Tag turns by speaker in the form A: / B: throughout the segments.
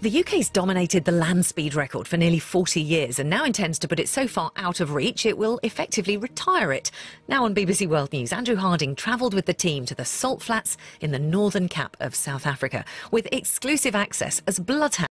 A: The UK's dominated the land speed record for nearly 40 years and now intends to put it so far out of reach it will effectively retire it. Now on BBC World News, Andrew Harding travelled with the team to the salt flats in the northern Cape of South Africa with exclusive access as Bloodhound.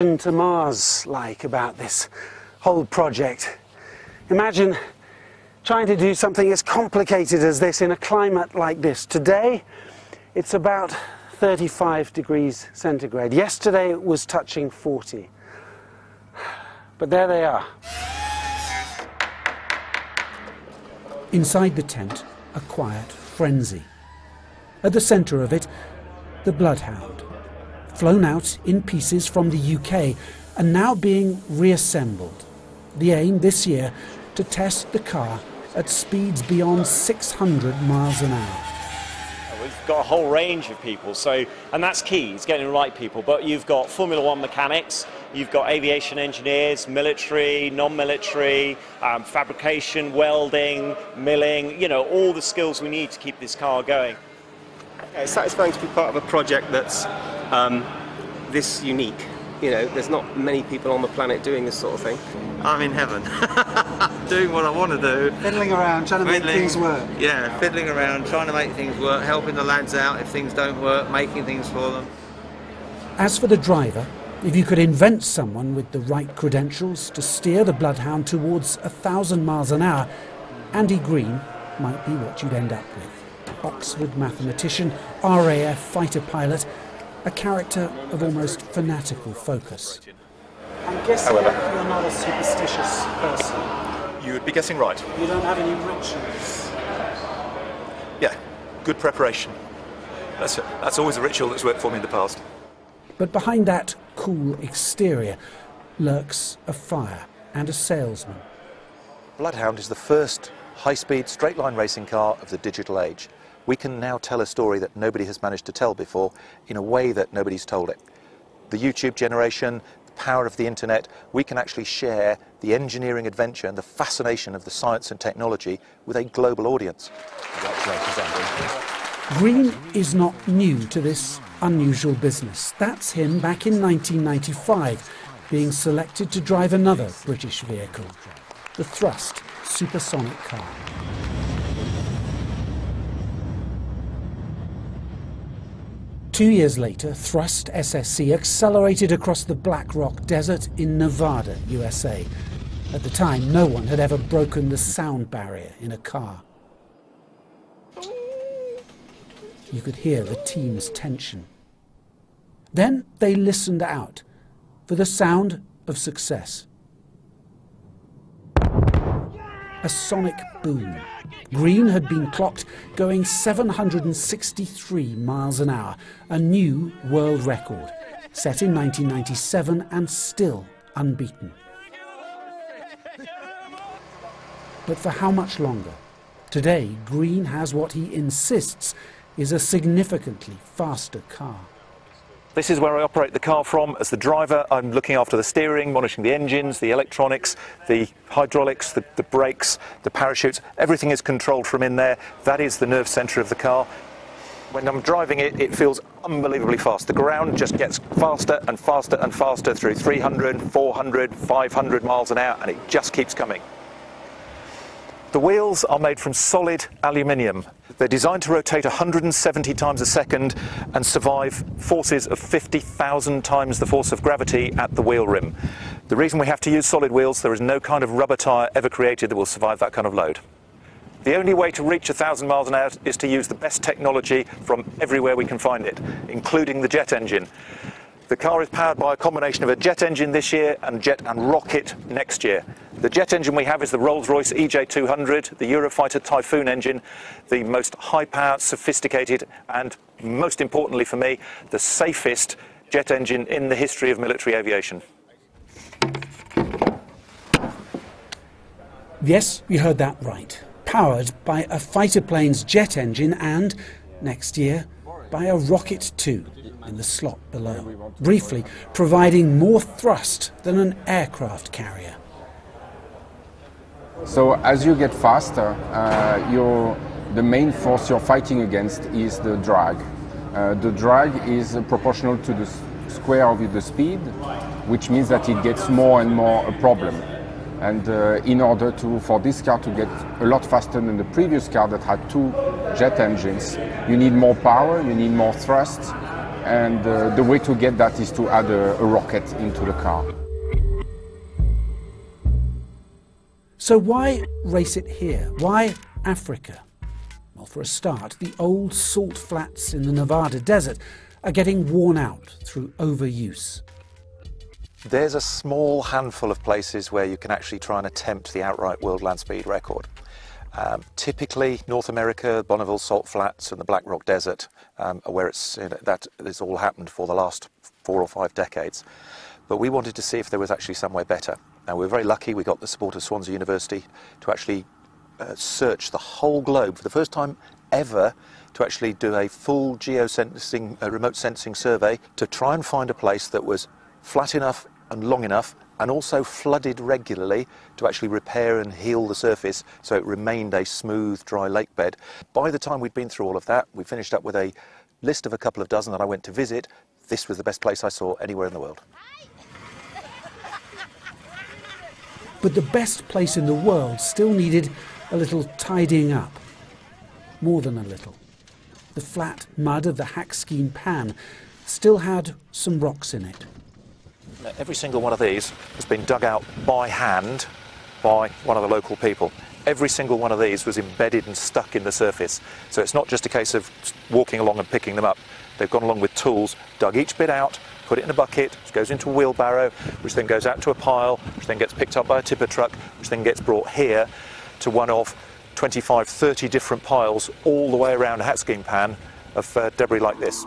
B: To Mars like about this whole project. Imagine trying to do something as complicated as this in a climate like this. Today it's about 35 degrees centigrade. Yesterday it was touching 40. But there they are.
C: Inside the tent, a quiet frenzy. At the centre of it, the Bloodhound, flown out in pieces from the UK and now being reassembled. The aim this year to test the car at speeds beyond 600 miles an hour.
D: We've got a whole range of people, and that's key, it's getting the right people, but you've got Formula One mechanics, you've got aviation engineers, military, non-military, fabrication, welding, milling, you know, all the skills we need to keep this car going.
E: It's satisfying to be part of a project that's this unique. You know, there's not many people on the planet doing this sort of thing.
F: I'm in heaven, doing what I want to do.
B: Fiddling around, trying to make things work.
F: Yeah, fiddling around, trying to make things work, helping the lads out if things don't work, making things for them.
C: As for the driver, if you could invent someone with the right credentials to steer the Bloodhound towards 1,000 miles an hour, Andy Green might be what you'd end up with. Oxford mathematician, RAF fighter pilot, a character of almost fanatical focus.
B: I'm guessing you're not a superstitious person.
G: You would be guessing right.
B: You don't have any rituals.
G: Yeah, good preparation. That's it. That's always a ritual that's worked for me in the past.
C: But behind that cool exterior lurks a fire and a salesman.
H: Bloodhound is the first high-speed straight-line racing car of the digital age. We can now tell a story that nobody has managed to tell before in a way that nobody's told it. The YouTube generation, the power of the internet, we can actually share the engineering adventure and the fascination of the science and technology with a global audience.
C: Green is not new to this unusual business. That's him back in 1995, being selected to drive another British vehicle, the Thrust Supersonic Car. 2 years later, Thrust SSC accelerated across the Black Rock Desert in Nevada, USA. At the time, no one had ever broken the sound barrier in a car. You could hear the team's tension. Then they listened out for the sound of success. A sonic boom. Green had been clocked going 763 miles an hour, a new world record, set in 1997 and still unbeaten. But for how much longer? Today, Green has what he insists is a significantly faster car.
H: This is where I operate the car from. As the driver, I'm looking after the steering, monitoring the engines, the electronics, the hydraulics, the brakes, the parachutes. Everything is controlled from in there. That is the nerve centre of the car. When I'm driving it, it feels unbelievably fast. The ground just gets faster and faster and faster through 300, 400, 500 miles an hour, and it just keeps coming. The wheels are made from solid aluminium. They're designed to rotate 170 times a second and survive forces of 50,000 times the force of gravity at the wheel rim. The reason we have to use solid wheels, there is no kind of rubber tyre ever created that will survive that kind of load. The only way to reach 1,000 miles an hour is to use the best technology from everywhere we can find it, including the jet engine. The car is powered by a combination of a jet engine this year and jet and rocket next year. The jet engine we have is the Rolls-Royce EJ200, the Eurofighter Typhoon engine, the most high-powered, sophisticated, and most importantly for me, the safest jet engine in the history of military aviation.
C: Yes, you heard that right. Powered by a fighter plane's jet engine and, next year, by a rocket too, in the slot below, briefly providing more thrust than an aircraft carrier.
I: So as you get faster, the main force you're fighting against is the drag. The drag is proportional to the square of the speed, which means that it gets more and more a problem. And in order for this car to get a lot faster than the previous car that had two jet engines, you need more power, you need more thrust, and the way to get that is to add a rocket into the car.
C: So why race it here? Why Africa? Well, for a start, the old salt flats in the Nevada desert are getting worn out through overuse.
H: There's a small handful of places where you can actually try and attempt the outright world land speed record. Typically, North America, Bonneville Salt Flats and the Black Rock Desert are where that has all happened for the last 4 or 5 decades. But we wanted to see if there was actually somewhere better. Now, we're very lucky we got the support of Swansea University to actually search the whole globe for the first time ever, to actually do a full geosensing, remote sensing survey to try and find a place that was flat enough and long enough and also flooded regularly to actually repair and heal the surface so it remained a smooth, dry lake bed. By the time we'd been through all of that, we finished up with a list of a couple of dozen that I went to visit. This was the best place I saw anywhere in the world.
C: But the best place in the world still needed a little tidying up. More than a little. The flat mud of the Hackskeen Pan still had some rocks in it.
H: Now, every single one of these has been dug out by hand by one of the local people. Every single one of these was embedded and stuck in the surface. So it's not just a case of walking along and picking them up. They've gone along with tools, dug each bit out, put it in a bucket, which goes into a wheelbarrow, which then goes out to a pile, which then gets picked up by a tipper truck, which then gets brought here to one of 25, 30 different piles all the way around a Hackskeen Pan of debris like this.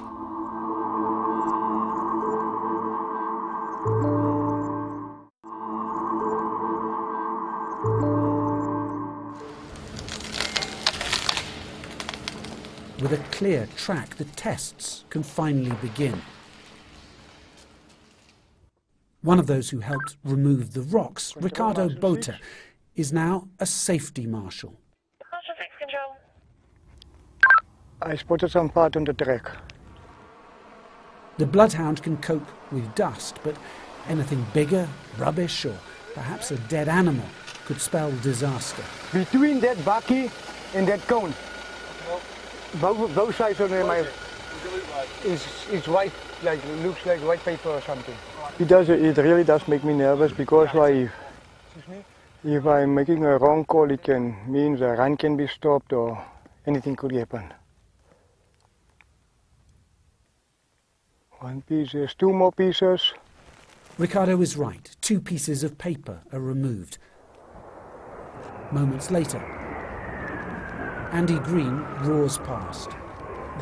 C: With a clear track, the tests can finally begin. One of those who helped remove the rocks, Ricardo Bota, is now a safety marshal.
J: I spotted some part on the track.
C: The Bloodhound can cope with dust, but anything bigger, rubbish, or perhaps a dead animal could spell disaster.
J: Between that bakkie and that cone. Both sides are in my It's white, like looks like white paper or something. It really does make me nervous because if I'm making a wrong call, it can mean the run can be stopped or anything could happen. One piece, there's two more pieces.
C: Ricardo is right. 2 pieces of paper are removed. Moments later, Andy Green roars past.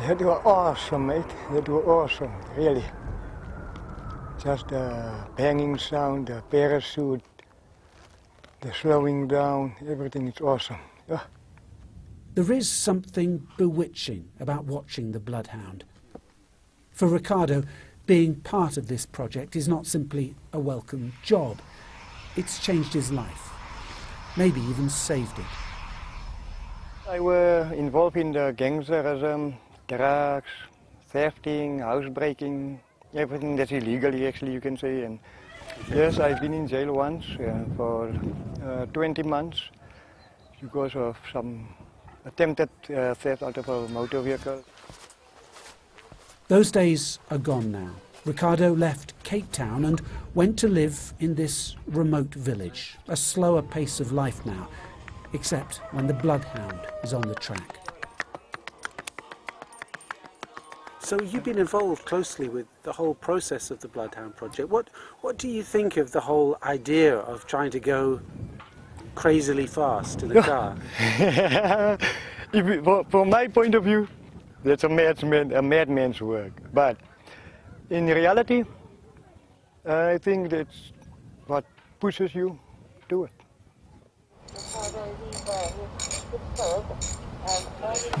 J: That was awesome, mate. That was awesome, really. Just the banging sound, the parachute, the slowing down, everything is awesome. Yeah.
C: There is something bewitching about watching the Bloodhound. For Ricardo, being part of this project is not simply a welcome job. It's changed his life, maybe even saved it.
J: I was involved in the gangsterism, drugs, thefting, housebreaking, everything that's illegally, actually, you can say. And yes, I've been in jail once for 20 months because of some attempted theft out of a motor vehicle.
C: Those days are gone now. Ricardo left Cape Town and went to live in this remote village. A slower pace of life now, except when the Bloodhound is on the track.
B: So you've been involved closely with the whole process of the Bloodhound project. What do you think of the whole idea of trying to go crazily fast in a car?
J: From my point of view, that's a madman's work. But in reality, I think that's what pushes you to it.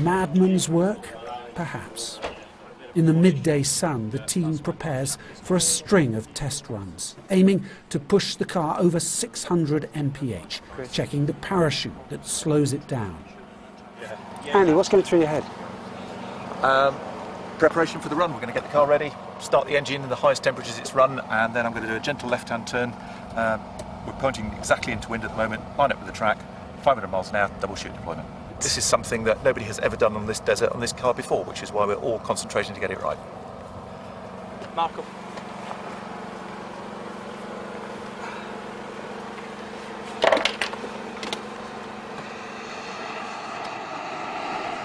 C: Madman's work? Perhaps. In the midday sun, the team prepares for a string of test runs, aiming to push the car over 600 mph, checking the parachute that slows it down.
B: Andy, what's going through your head?
H: Preparation for the run. We're going to get the car ready, start the engine in the highest temperatures it's run, and then I'm going to do a gentle left-hand turn. We're pointing exactly into wind at the moment, line up with the track, 500 miles an hour, double shoot deployment. This is something that nobody has ever done on this desert, on this car before, which is why we're all concentrating to get it right.
D: Malcolm.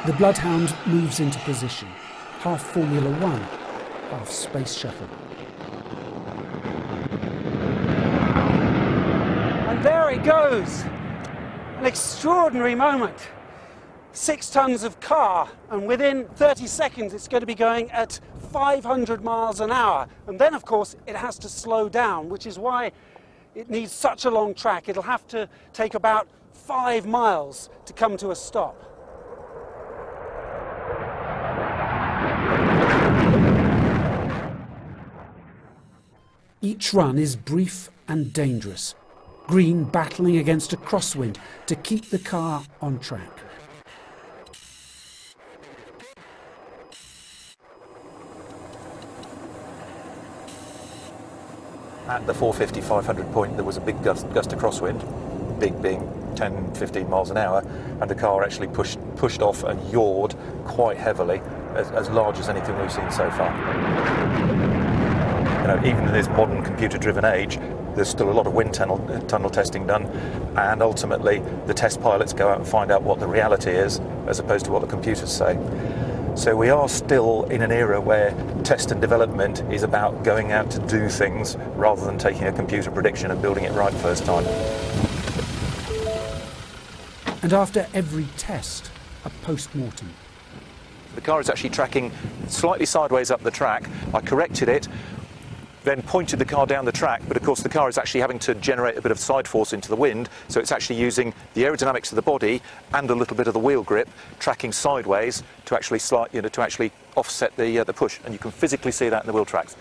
C: The Bloodhound moves into position, half Formula One, half Space Shuttle.
B: And there it goes! An extraordinary moment. 6 tons of car, and within 30 seconds it's going to be going at 500 miles an hour. And then, of course, it has to slow down, which is why it needs such a long track. It'll have to take about 5 miles to come to a stop.
C: Each run is brief and dangerous. Green battling against a crosswind to keep the car on track.
H: At the 450, 500 point, there was a big gust of crosswind, big being 10, 15 miles an hour, and the car actually pushed off and yawed quite heavily, as large as anything we've seen so far. You know, even in this modern computer-driven age, there's still a lot of wind tunnel testing done, and ultimately the test pilots go out and find out what the reality is, as opposed to what the computers say. So we are still in an era where test and development is about going out to do things rather than taking a computer prediction and building it right first time.
C: And after every test, a post-mortem.
H: The car is actually tracking slightly sideways up the track. I corrected it, then pointed the car down the track, but of course the car is actually having to generate a bit of side force into the wind, so it's actually using the aerodynamics of the body and a little bit of the wheel grip, tracking sideways to actually offset the push, and you can physically see that in the wheel tracks.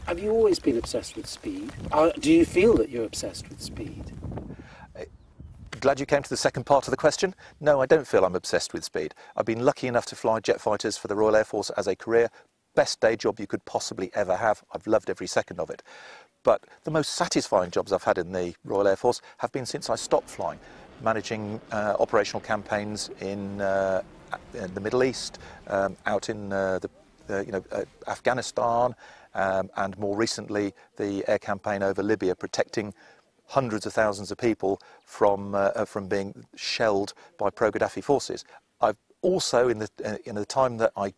B: Have you always been obsessed with speed? Do you feel that you're obsessed with speed?
H: Glad you came to the second part of the question. No, I don't feel I'm obsessed with speed. I've been lucky enough to fly jet fighters for the Royal Air Force as a career. Best day job you could possibly ever have. I've loved every second of it. But the most satisfying jobs I've had in the Royal Air Force have been since I stopped flying. managing operational campaigns in the Middle East, out in Afghanistan, and more recently the air campaign over Libya, protecting hundreds of thousands of people from being shelled by pro-Gaddafi forces. I've also, in the time that I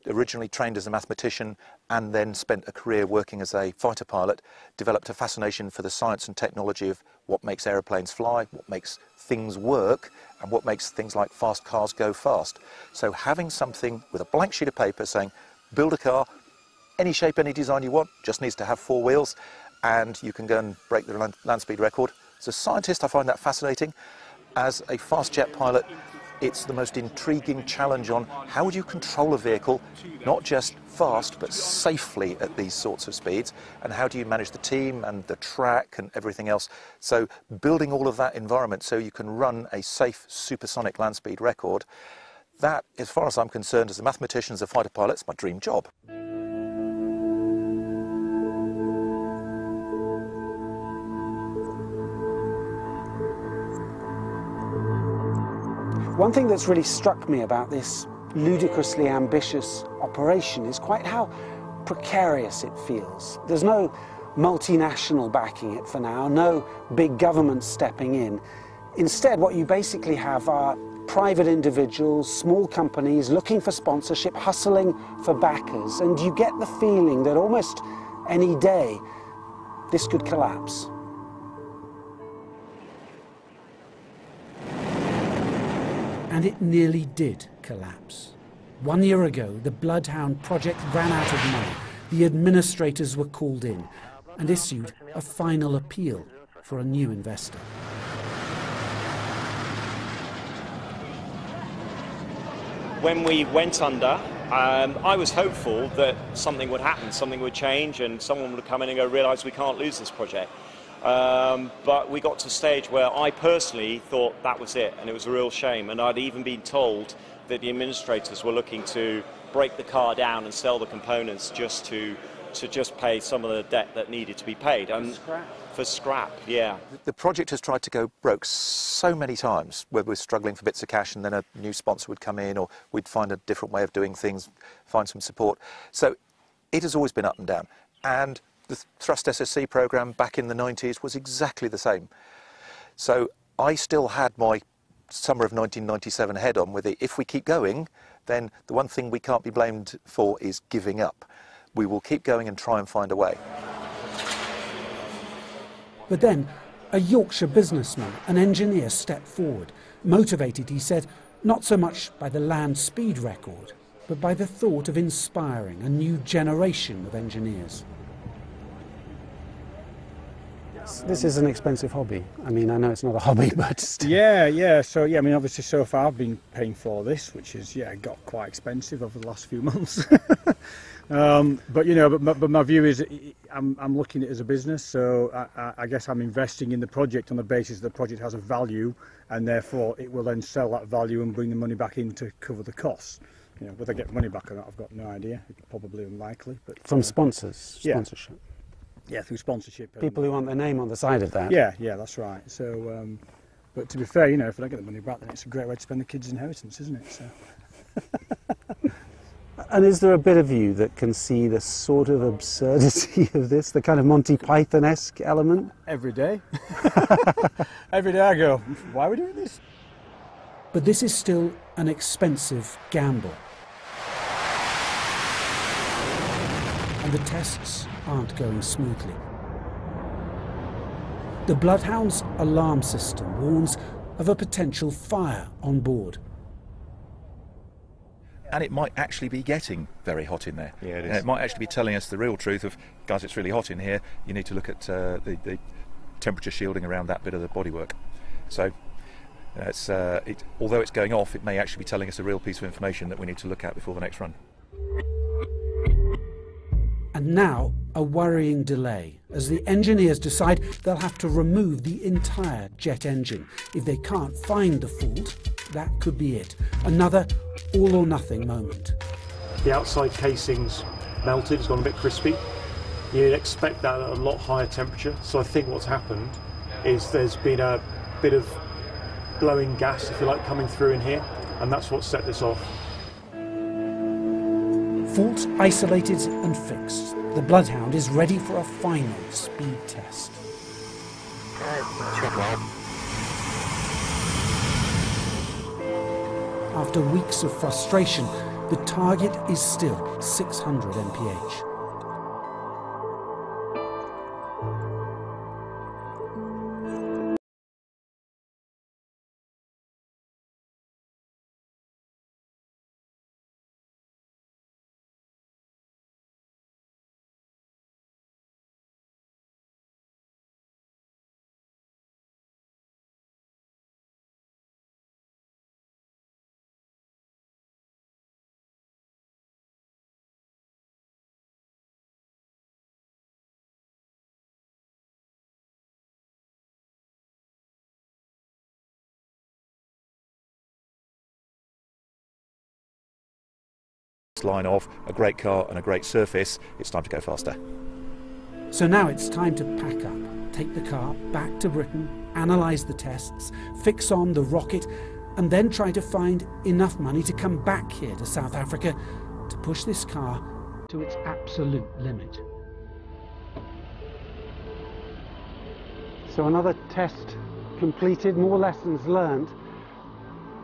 H: originally trained as a mathematician and then spent a career working as a fighter pilot, developed a fascination for the science and technology of what makes aeroplanes fly, what makes things work, and what makes things like fast cars go fast. So having something with a blank sheet of paper saying, build a car, any shape, any design you want, just needs to have 4 wheels, and you can go and break the land speed record. As a scientist, I find that fascinating. As a fast jet pilot, it's the most intriguing challenge on how would you control a vehicle, not just fast, but safely at these sorts of speeds, and how do you manage the team and the track and everything else. So building all of that environment so you can run a safe supersonic land speed record, that, as far as I'm concerned, as a mathematician, as a fighter pilot, it's my dream job.
B: One thing that's really struck me about this ludicrously ambitious operation is quite how precarious it feels. There's no multinational backing it for now, no big government stepping in. Instead, what you basically have are private individuals, small companies looking for sponsorship, hustling for backers, and you get the feeling that almost any day this could collapse.
C: And it nearly did collapse. 1 year ago, the Bloodhound project ran out of money. The administrators were called in and issued a final appeal for a new investor.
D: When we went under, I was hopeful that something would happen, something would change, and someone would come in and go, realise we can't lose this project. But we got to a stage where I personally thought that was it, and it was a real shame. And I'd even been told that the administrators were looking to break the car down and sell the components just to just pay some of the debt that needed to be paid. For scrap, yeah.
H: The project has tried to go broke so many times, where we're struggling for bits of cash and then a new sponsor would come in, or we'd find a different way of doing things, find some support. So it has always been up and down. And the Thrust SSC program back in the 90s was exactly the same. So I still had my summer of 1997 head on with it. If we keep going, then the one thing we can't be blamed for is giving up. We will keep going and try and find a way.
C: But then a Yorkshire businessman, an engineer, stepped forward, motivated, he said, not so much by the land speed record, but by the thought of inspiring a new generation of engineers.
B: This is an expensive hobby. I mean, I know it's not a hobby, but still.
K: Yeah. So, I mean, obviously so far I've been paying for this, which is, got quite expensive over the last few months. But my view is I'm looking at it as a business, so I guess I'm investing in the project on the basis that the project has a value, and therefore it will then sell that value and bring the money back in to cover the costs. Whether I get money back or not, I've got no idea. It's probably unlikely. But
B: from sponsors, sponsorship.
K: Yeah, through sponsorship.
B: People who want their name on the side of that.
K: Yeah, that's right. So, but to be fair, if I don't get the money back, then it's a great way to spend the kids' inheritance, isn't it? So.
B: And is there a bit of you that can see the sort of absurdity of this, the kind of Monty Python-esque element?
K: Every day. Every day I go, why are we doing this?
C: But this is still an expensive gamble. And the tests aren't going smoothly. The Bloodhound's alarm system warns of a potential fire on board.
H: And it might actually be getting very hot in there.
L: Yeah, it is.
H: It might actually be telling us the real truth of, guys, it's really hot in here. You need to look at the temperature shielding around that bit of the bodywork. So, although it's going off, it may actually be telling us a real piece of information that we need to look at before the next run.
C: And now, a worrying delay, as the engineers decide they'll have to remove the entire jet engine. If they can't find the fault, that could be it. Another all-or-nothing moment.
M: The outside casing's melted, it's gone a bit crispy. You'd expect that at a lot higher temperature. So I think what's happened is there's been a bit of glowing gas, if you like, coming through in here, and that's what set this off.
C: Fault isolated and fixed, the Bloodhound is ready for a final speed test. After weeks of frustration, the target is still 600 mph.
H: Line of a great car and a great surface, it's time to go faster.
C: So now it's time to pack up, take the car back to Britain, analyse the tests, fix on the rocket, and then try to find enough money to come back here to South Africa to push this car to its absolute limit.
B: So another test completed, more lessons learned.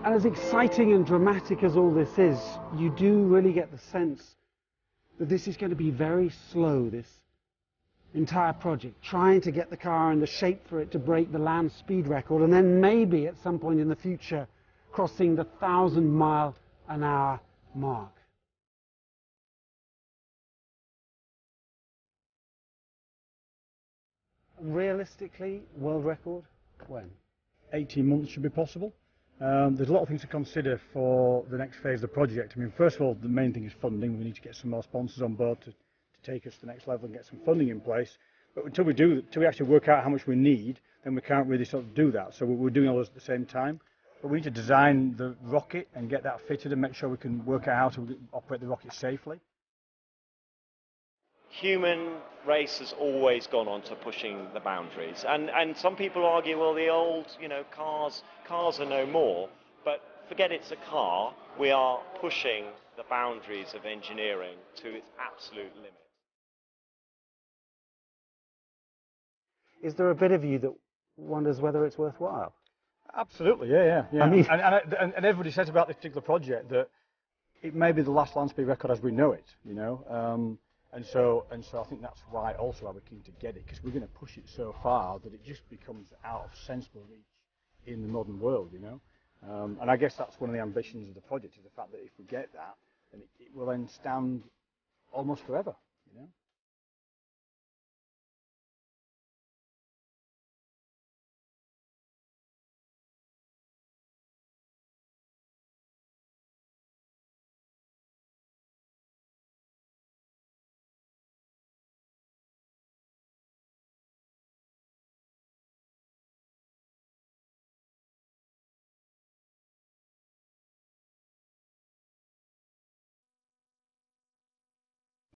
B: And as exciting and dramatic as all this is, you do really get the sense that this is going to be very slow, this entire project, trying to get the car in the shape for it to break the land speed record, and then maybe at some point in the future crossing the 1,000-mile-an-hour mark. Realistically, world record, when?
K: 18 months should be possible. There's a lot of things to consider for the next phase of the project. I mean, first of all, the main thing is funding. We need to get some more sponsors on board to take us to the next level and get some funding in place. But until we actually work out how much we need, then we can't really sort of do that. So we're doing all those at the same time. But we need to design the rocket and get that fitted and make sure we can work out how to operate the rocket safely.
D: Human race has always gone on to pushing the boundaries, and some people argue, well, the old, cars are no more, but forget it's a car. We are pushing the boundaries of engineering to its absolute limit.
B: Is there a bit of you that wonders whether it's worthwhile?
K: Absolutely, yeah.
B: I mean,
K: and everybody says about this particular project that it may be the last land speed record as we know it, And so I think that's why also I was keen to get it, because we're going to push it so far that it just becomes out of sensible reach in the modern world, And I guess that's one of the ambitions of the project, is the fact that if we get that, then it will then stand almost forever,